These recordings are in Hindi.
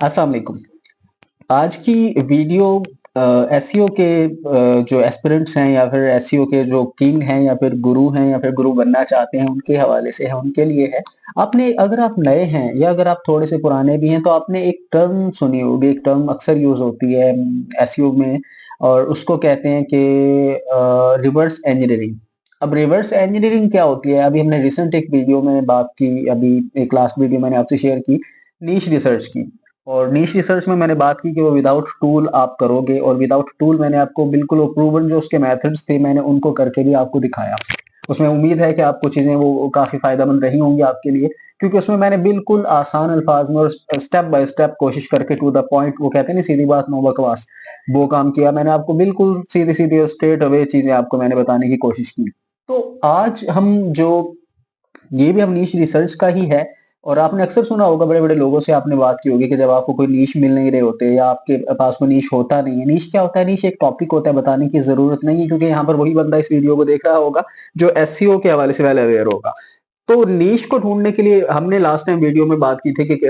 अस्सलाम वालेकुम। आज की वीडियो एसईओ के जो एस्पिरेंट्स हैं या फिर एसईओ के जो किंग हैं या फिर गुरु हैं या फिर गुरु बनना चाहते हैं उनके हवाले से है, उनके लिए है। आपने अगर आप नए हैं या अगर आप थोड़े से पुराने भी हैं तो आपने एक टर्म सुनी होगी, एक टर्म अक्सर यूज़ होती है एसईओ में और उसको कहते हैं कि रिवर्स इंजीनियरिंग। अब रिवर्स इंजीनियरिंग क्या होती है? अभी हमने रिसेंट एक वीडियो में बात की, अभी एक लास्ट वीडियो मैंने आपसे शेयर की नीश रिसर्च की। और नीश रिसर्च में मैंने बात की कि वो विदाउट टूल आप करोगे और विदाउट टूल मैंने आपको बिल्कुल वो प्रूवन जो उसके मेथड्स थे मैंने उनको करके भी आपको दिखाया। उसमें उम्मीद है कि आपको चीजें वो काफी फायदेमंद रही होंगी आपके लिए, क्योंकि उसमें मैंने बिल्कुल आसान अल्फाज में और स्टेप बाय स्टेप कोशिश करके टू द पॉइंट, वो कहते हैं ना सीधी बात नो बकवास, वो काम किया मैंने। आपको बिल्कुल सीधी सीधी स्ट्रेट अवे चीजें आपको मैंने बताने की कोशिश की। तो आज हम जो ये भी हम नीश रिसर्च का ही है। और आपने अक्सर सुना होगा, बड़े-बड़े लोगों से आपने बात की होगी कि जब आपको कोई नीश मिल नहीं रहे होते या आपके पास कोई नीश होता नहीं है। नीश क्या होता है? नीश एक टॉपिक होता है, बताने की ज़रूरत नहीं है, क्योंकि यहाँ पर वही बंदा इस वीडियो को देख रहा होगा जो एसईओ के हवाले से वेल अवेयर होगा। तो नीश को ढूँढने के लिए हमने लास्ट टाइम वीडियो में बात की थी कि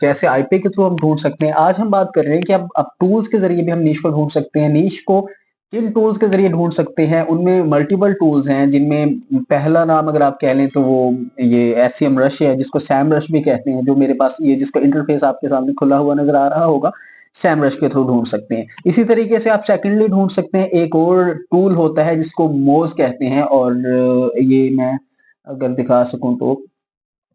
कैसे आईपी के थ्रू हम ढूँढ सकते हैं। आज हम बात कर रहे हैं कि अब टूल्स के ज़रिए भी हम नीश को ढूँढ सकते हैं। नीश को किन टूल्स के ज़रिए ढूँढ सकते हैं? उनमें मल्टीपल टूल्स हैं, जिनमें पहला नाम अगर आप कह लें तो वो ये एससीएम रश है, जिसको सैम रश भी कहते हैं, जो मेरे पास ये जिसका इंटरफेस आपके सामने खुला हुआ नज़र आ रहा होगा, सैम रश के थ्रू ढूँढ सकते हैं। इसी तरीके से आप सेकेंडली ढूँढ सकते हैं, एक और टूल होता है जिसको मोज़ कहते हैं और ये मैं अगर दिखा सकूँ तो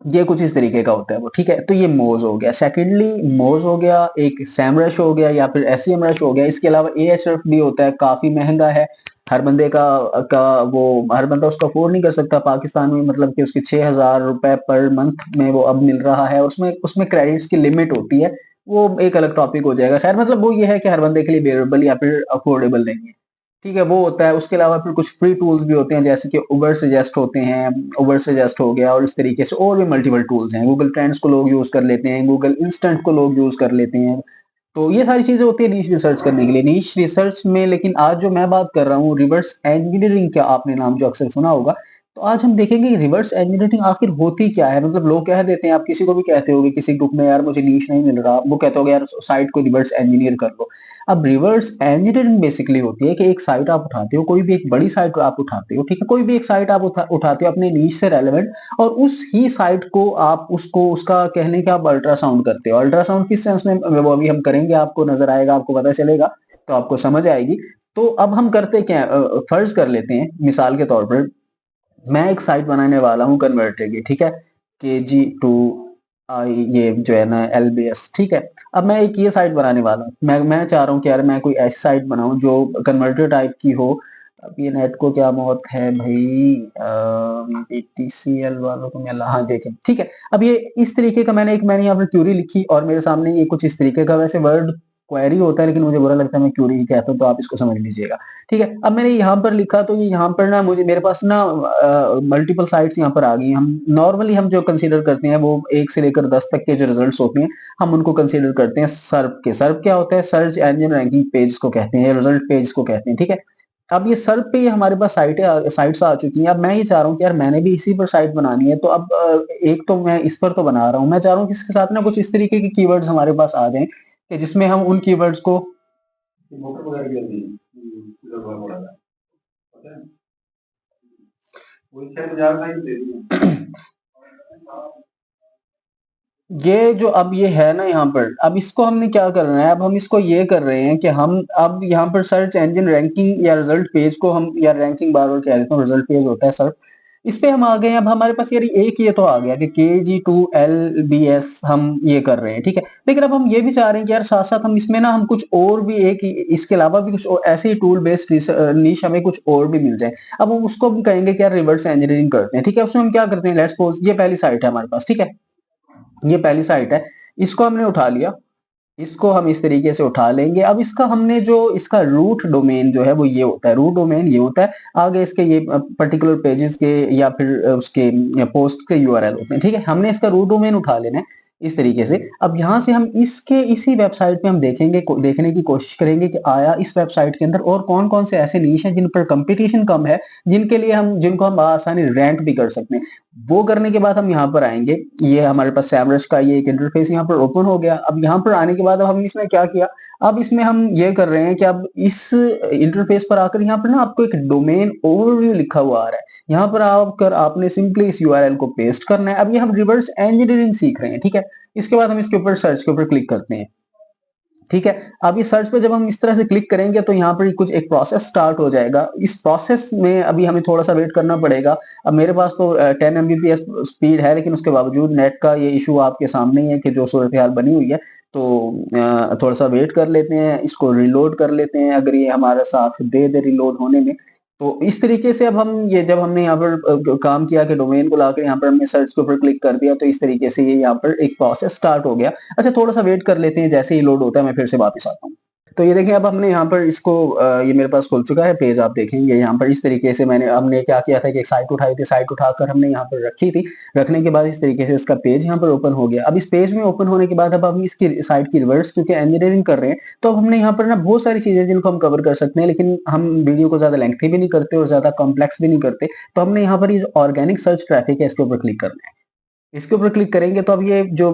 ये कुछ इस तरीके का होता है वो, ठीक है? तो ये मोज़ हो गया, सेकेंडली मोज़ हो गया, एक सैमरश हो गया या फिर एसईएमरश हो गया। इसके अलावा एएचएफ भी होता है, काफ़ी महँगा है। हर बंदे का वो हर बंदा उसको अफ़ोर्ड नहीं कर सकता पाकिस्तान में, मतलब कि उसके ₹6000 पर मंथ में वो अब मिल रहा है और उसमें उसमें क्रेडिट्स की लिमिट होती है। वो एक अलग टॉपिक हो जाएगा। ख़ैर मतलब वो ये है कि हर बंदे के लिए बेरेबल या फिर अफ़ोर्डेबल नहीं है। ठीक है, वो होता है। उसके अलावा फिर कुछ फ्री टूल्स भी होते हैं, जैसे कि उबर सजेस्ट होते हैं, उबर सजेस्ट हो गया और इस तरीके से और भी मल्टीपल टूल्स हैं। गूगल ट्रेंड्स को लोग यूज़ कर लेते हैं, गूगल इंस्टेंट को लोग यूज़ कर लेते हैं। तो ये सारी चीज़ें होती है नीश रिसर्च करने के लिए। नीश रिसर्च में लेकिन आज जो मैं बात कर रहा हूँ रिवर्स इंजीनियरिंग, क्या आपने नाम जो अक्सर सुना होगा। तो आज हम देखेंगे रिवर्स इंजीनियरिंग आखिर होती क्या है? मतलब लोग कह देते हैं, आप किसी को भी कहते होगे किसी ग्रुप में, यार मुझे नीश नहीं मिल रहा, वो कहते होगे यार साइट को रिवर्स इंजीनियर कर लो। अब रिवर्स इंजीनियरिंग बेसिकली होती है कि एक साइट आप उठाते हो, कोई भी एक बड़ी साइट आप उठाते हो, ठीक है? कोई भी एक साइट आप उठाते हो अपने नीश से रेलेवेंट, और उस ही साइट को आप उसको उसका कह लें कि आप अल्ट्रासाउंड करते हो। अल्ट्रासाउंड किस सेंस में, वो अभी हम करेंगे, आपको नज़र आएगा, आपको पता चलेगा, तो आपको समझ आएगी। तो अब हम करते क्या हैं, फर्ज़ कर लेते हैं मिसाल के तौर पर मैं एक साइट बनाने वाला हूँ कन्वर्टर की, ठीक है? केजी टू ये जो है ना एलबीएस, ठीक है? अब मैं एक ये साइट बनाने वाला हूँ। मैं चाह रहा हूँ कि यार मैं कोई ऐसी साइट बनाऊँ जो कन्वर्टर टाइप की हो। अब ये नेट को क्या मौत है भई, बीटीसीएल वालों को मैं हाँ देखें, ठीक है? अब ये इस तरीके का मैंने यहाँ पर क्यूरी लिखी और मेरे सामने ये कुछ इस तरीके का, वैसे वर्ड क्वेरी होता है लेकिन मुझे बुरा लगता है मैं क्यूरी ही कहता हूँ, तो आप इसको समझ लीजिएगा। ठीक है, अब मैंने यहाँ पर लिखा तो ये यहाँ पर ना मुझे मेरे पास ना मल्टीपल साइट्स यहाँ पर आ गई। हम नॉर्मली हम जो कंसीडर करते हैं वो 1 से लेकर 10 तक के जो रिजल्ट्स होते हैं हम उनको कंसीडर करते हैं सर्व के। सर्व क्या होता है? सर्च इंजन रैंकिंग पेज को कहते हैं, रिजल्ट पेज को कहते हैं, ठीक है? अब ये सर्व पे ये हमारे पास साइट्स आ चुकी हैं। अब मैं ये चाह रहा हूँ कि यार मैंने भी इसी पर साइट बनानी है, तो अब एक तो मैं इस पर तो बना रहा हूँ, मैं चाह रहा हूँ कि इसके साथ ना कुछ इस तरीके के कीवर्ड्स हमारे पास आ जाएं कि जिसमें हम उन कीवर्ड्स को ये जो अब ये है ना यहाँ पर, अब इसको हमने क्या करना है, अब हम इसको ये कर रहे हैं कि हम अब यहाँ पर सर्च इंजन रैंकिंग या रिजल्ट पेज को हम, या रैंकिंग बार बार कह देता हूँ, रिजल्ट पेज होता है सर्च, इस पे हम आ गए हैं। अब हमारे पास यार एक ये तो आ गया कि KG2LBS हम ये कर रहे हैं, ठीक है? लेकिन अब हम ये भी चाह रहे हैं कि यार साथ साथ हम इसमें ना हम कुछ और भी एक इसके अलावा भी कुछ ऐसे ही टूल बेस्ड नीश हमें कुछ और भी मिल जाए। अब हम उसको भी कहेंगे कि यार रिवर्स इंजीनियरिंग करते हैं, ठीक है? उसमें हम क्या करते हैं, लेट्स सपोज ये पहली साइट है हमारे पास, ठीक है? ये पहली साइट है, इसको हमने उठा लिया, इसको हम इस तरीके से उठा लेंगे। अब इसका हमने जो इसका रूट डोमेन जो है वो ये होता है, रूट डोमेन ये होता है, आगे इसके ये पर्टिकुलर पेजेस के या फिर उसके पोस्ट के यूआरएल होते हैं, ठीक है? हमने इसका रूट डोमेन उठा लेना है इस तरीके से। अब यहाँ से हम इसके इसी वेबसाइट पे हम देखेंगे, देखने की कोशिश करेंगे कि आया इस वेबसाइट के अंदर और कौन कौन से ऐसे नीश हैं जिन पर कंपटीशन कम है, जिनको हम आसानी रैंक भी कर सकते हैं। वो करने के बाद हम यहाँ पर आएंगे, ये हमारे पास सैमरश का ये एक इंटरफेस यहाँ पर ओपन हो गया। अब यहाँ पर आने के बाद अब हम इसमें क्या किया, अब इसमें हम ये कर रहे हैं कि अब इस इंटरफेस पर आकर यहाँ पर ना आपको एक डोमेन ओवरव्यू लिखा हुआ आ रहा है, यहाँ पर आकर आपने सिंपली इस यूआरएल को पेस्ट करना है। अब ये हम रिवर्स इंजीनियरिंग सीख रहे हैं, ठीक है। इसके बाद हम इसके ऊपर सर्च के ऊपर क्लिक करते हैं, ठीक है। अब इस सर्च पे जब हम इस तरह से क्लिक करेंगे तो यहाँ पर कुछ एक प्रोसेस स्टार्ट हो जाएगा। इस प्रोसेस में अभी हमें थोड़ा सा वेट करना पड़ेगा। अब मेरे पास तो 10 Mbps स्पीड है, लेकिन उसके बावजूद नेट का ये इशू आपके सामने ही है कि जो सूरत हाल बनी हुई है। तो थोड़ा सा वेट कर लेते हैं, इसको रिलोड कर लेते हैं, अगर ये हमारा साथ दे दे रिलोड होने में। तो इस तरीके से अब हम ये जब हमने यहाँ पर काम किया कि डोमेन को लाकर यहाँ पर हमने सर्च के ऊपर क्लिक कर दिया, तो इस तरीके से ये यहाँ पर एक प्रोसेस स्टार्ट हो गया। अच्छा, थोड़ा सा वेट कर लेते हैं, जैसे ही लोड होता है मैं फिर से वापस आता हूँ। तो ये देखिए, अब हमने यहाँ पर इसको ये मेरे पास खुल चुका है पेज, आप देखेंगे यहाँ पर इस तरीके से हमने क्या किया था कि एक साइट उठाई थी, साइट उठाकर हमने यहाँ पर रखी थी। रखने के बाद इस तरीके से इसका पेज यहाँ पर ओपन हो गया। अब इस पेज में ओपन होने के बाद अब हम इसकी साइट की रिवर्स क्योंकि इंजीनियरिंग कर रहे हैं, तो हमने यहाँ पर ना बहुत सारी चीजें जिनको हम कवर कर सकते हैं, लेकिन हम वीडियो को ज्यादा लेंथी भी नहीं करते और ज्यादा कॉम्प्लेक्स भी नहीं करते। तो हमने यहाँ पर ऑर्गेनिक सर्च ट्रैफिक है, इसके ऊपर क्लिक करना है। इसके ऊपर क्लिक करेंगे तो अब ये जो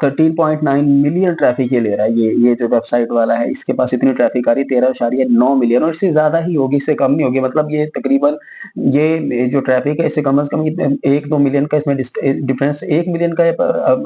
13.9 मिलियन ट्रैफिक ये ले रहा है, ये जो वेबसाइट वाला है इसके पास इतनी ट्रैफिक आ रही है 13.9 मिलियन, और इससे ज्यादा ही होगी, इससे कम नहीं होगी। मतलब ये तकरीबन ये जो ट्रैफिक है इससे कम से कम 1-2 मिलियन का इसमें डिफरेंस, 1 मिलियन का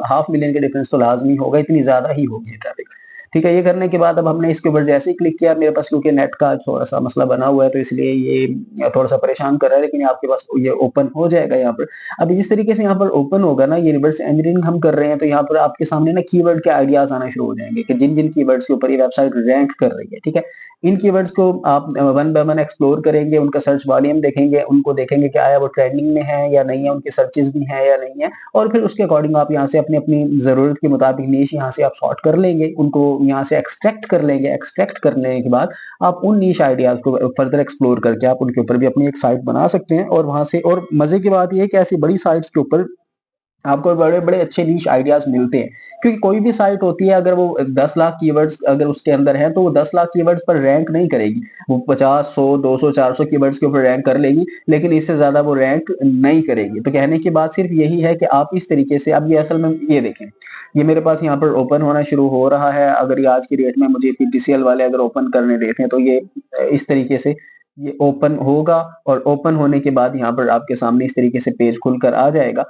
हाफ मिलियन का डिफरेंस तो लाजमी होगा, इतनी ज्यादा ही होगी ट्रैफिक। ठीक है, ये करने के बाद अब हमने इसके ऊपर जैसे ही क्लिक किया, मेरे पास क्योंकि नेट का थोड़ा सा मसला बना हुआ है तो इसलिए ये थोड़ा सा परेशान कर रहा है, लेकिन आपके पास ये ओपन हो जाएगा यहाँ पर। अभी जिस तरीके से यहाँ पर ओपन होगा ना, ये रिवर्स इंजीनियरिंग हम कर रहे हैं, तो यहाँ पर आपके सामने ना कीवर्ड के आइडियाज आना शुरू हो जाएंगे कि जिन जिन कीवर्ड्स के ऊपर ये वेबसाइट रैंक कर रही है, ठीक है। इन कीवर्ड्स को आप वन बाय वन एक्सप्लोर करेंगे, उनका सर्च वॉल्यूम देखेंगे, उनको देखेंगे कि आया वो ट्रेंडिंग में है या नहीं है, उनके सर्चेस भी हैं या नहीं है, और फिर उसके अकॉर्डिंग आप यहाँ से अपनी अपनी जरूरत के मुताबिक नीश यहाँ से आप सॉर्ट कर लेंगे, उनको यहाँ से एक्सट्रैक्ट कर लेंगे। एक्सट्रैक्ट करने के बाद आप उन नीश आइडियाज को फर्दर एक्सप्लोर करके आप उनके ऊपर भी अपनी एक साइट बना सकते हैं, और वहां से, और मजे की बात यह है कि ऐसी बड़ी साइट्स के ऊपर आपको बड़े बड़े अच्छे नीश आइडियाज मिलते हैं। क्योंकि कोई भी साइट होती है, अगर वो 10 लाख कीवर्ड्स अगर उसके अंदर है, तो वो 10 लाख कीवर्ड्स पर रैंक नहीं करेगी, वो 50, 100, 200, 400 कीवर्ड्स के ऊपर रैंक कर लेगी, लेकिन इससे ज्यादा वो रैंक नहीं करेगी। तो कहने की बात सिर्फ यही है कि आप इस तरीके से, अब ये असल में ये देखें, ये मेरे पास यहाँ पर ओपन होना शुरू हो रहा है। अगर ये आज की डेट में मुझे पीटीसीएल वाले अगर ओपन करने देते हैं तो ये इस तरीके से ये ओपन होगा, और ओपन होने के बाद यहाँ पर आपके सामने इस तरीके से पेज खुलकर आ जाएगा।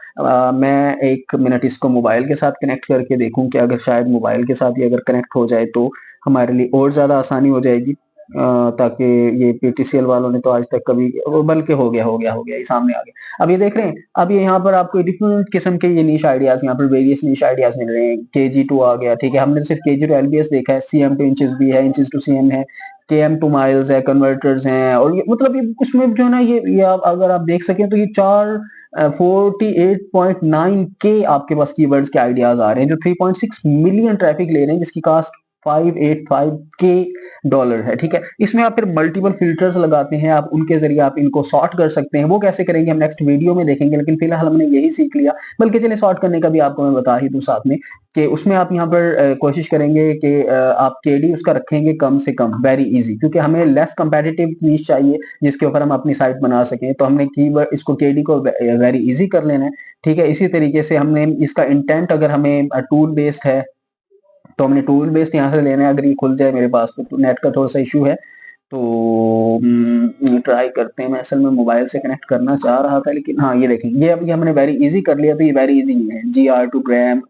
मैं 1 मिनट इसको मोबाइल के साथ कनेक्ट करके देखूं कि अगर शायद मोबाइल के साथ ये अगर कनेक्ट हो जाए तो हमारे लिए और ज़्यादा आसानी हो जाएगी, ताकि ये पीटीसीएल वालों ने तो आज तक कभी, बल्कि हो गया ये सामने आ गया। अब ये देख रहे हैं, अब ये यहाँ पर आपको डिफरेंट किस्म के ये नीश आइडियाज, यहाँ पर वेरियस नीश आइडियाज मिल रहे हैं। KG2 आ गया, ठीक है, हमने सिर्फ KG टू LBS देखा है, CM टू इंचेस भी है, इंचेस टू CM है, KM टू माइल्स है, कन्वर्टर्स हैं, और ये मतलब ये उसमें जो है ना, ये अगर आप देख सकें तो ये 48.9 के आपके पास कीवर्ड्स के आइडियाज आ रहे हैं, जो 3.6 मिलियन ट्रैफिक ले रहे हैं, जिसकी कास्ट 585 के डॉलर है, ठीक है। इसमें आप फिर मल्टीपल फिल्टर्स लगाते हैं, आप उनके जरिए आप इनको सॉर्ट कर सकते हैं। वो कैसे करेंगे हम नेक्स्ट वीडियो में देखेंगे, लेकिन फिलहाल हमने यही सीख लिया। बल्कि चलिए सॉर्ट करने का भी आपको मैं बता ही दूं साथ में, कि उसमें आप यहाँ पर कोशिश करेंगे कि आप KD उसका रखेंगे कम से कम, वेरी इजी, क्योंकि हमें लेस कंपेटिटिव नीश चाहिए जिसके ऊपर हम अपनी साइट बना सकें। तो हमने कीवर्ड इसको KD को वेरी इजी कर लेना है, ठीक है। इसी तरीके से हमने इसका इंटेंट, अगर हमें टूल बेस्ड है तो हमने टूल बेस्ड यहाँ से लेना है। अगर ये खुल जाए मेरे पास, तो नेट का थोड़ा सा इशू है, तो ट्राई करते हैं। मैं असल में मोबाइल से कनेक्ट करना चाह रहा था, लेकिन हाँ ये देखें, ये अभी हमने वेरी इजी कर लिया, तो ये वेरी इजी है, GR टू ग्राम,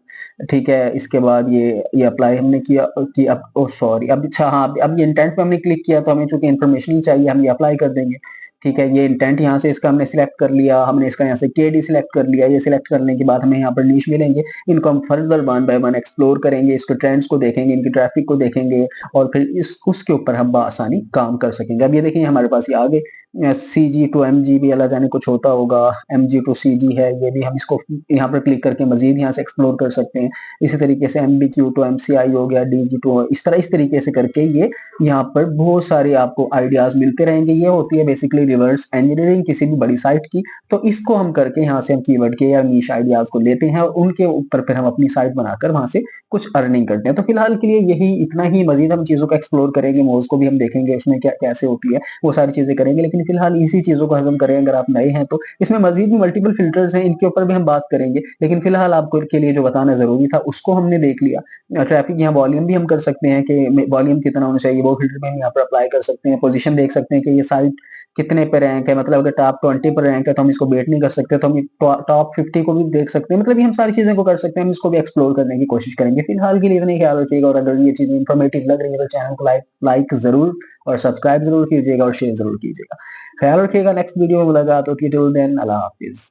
ठीक है। इसके बाद ये अप्लाई हमने किया कि अब ओ सॉरी, अब अच्छा हाँ, अब ये इंटेंट पे हमने क्लिक किया, तो हमें चूंकि इन्फॉर्मेशन ही चाहिए, हम ये अप्लाई कर देंगे, ठीक है। ये इंटेंट यहाँ से इसका हमने सिलेक्ट कर लिया, हमने इसका यहाँ से KD सिलेक्ट कर लिया। ये सिलेक्ट करने के बाद हमें यहाँ पर नीश मिलेंगे, इनको हम further one by one explore करेंगे, इसके ट्रेंड्स को देखेंगे, इनकी ट्रैफिक को देखेंगे, और फिर इस उसके ऊपर हम आसानी काम कर सकेंगे। अब ये देखिए हमारे पास ये आगे CG टू MG भी अल्लाह जाने कुछ होता होगा, MG टू CG है, ये भी हम इसको यहाँ पर क्लिक करके मजीद यहाँ से एक्सप्लोर कर सकते हैं। इसी तरीके से MBQ टू MCI हो गया, DG टू, इस तरीके से करके ये यहाँ पर बहुत सारे आपको आइडियाज मिलते रहेंगे। ये होती है बेसिकली कीवर्ड्स इंजीनियरिंग किसी भी बड़ी साइट की, तो इसको हम करके यहाँ से हम कीवर्ड के या नीश आइडियाज को लेते हैं और उनके ऊपर फिर हम अपनी साइट बनाकर वहां से कुछ अर्निंग करते हैं। तो फिलहाल के लिए यही इतना ही, मजीद हम चीजों को एक्सप्लोर करेंगे, मोज को भी हम देखेंगे उसमें क्या कैसे होती है, वो सारी चीजें करेंगे, लेकिन फिलहाल इसी चीजों को हजम करें। अगर आप नए हैं तो इसमें मजीद भी मल्टीपल फिल्टर्स हैं, इनके ऊपर भी हम बात करेंगे, लेकिन फिलहाल आपको के लिए जो बताना जरूरी था उसको हमने देख लिया। ट्रैफिक यहाँ वॉल्यूम भी हम कर सकते हैं कि वॉल्यूम कितना होना चाहिए, वो फिल्टर में हम यहाँ पर अप्लाई कर सकते हैं। पोजीशन देख सकते हैं कि ये साइट कितने पे रैंक है, मतलब अगर टॉप 20 पर रैंक है तो हम इसको बेट नहीं कर सकते, तो हम टॉप 50 को भी देख सकते हैं। मतलब ये हम सारी चीजें को कर सकते हैं, हम इसको भी एक्सप्लोर करने की कोशिश करेंगे। फिलहाल के लिए इतना ही ख्याल रखिएगा, और अगर ये चीजें इन्फॉर्मेटिव लग रही है तो चैनल को लाइक जरूर और सब्सक्राइब जरूर कीजिएगा और शेयर जरूर कीजिएगा। ख्याल रखिएगा, नेक्स्ट वीडियो में मुलाकात होती है। टिल देन, अल्लाह हाफिज।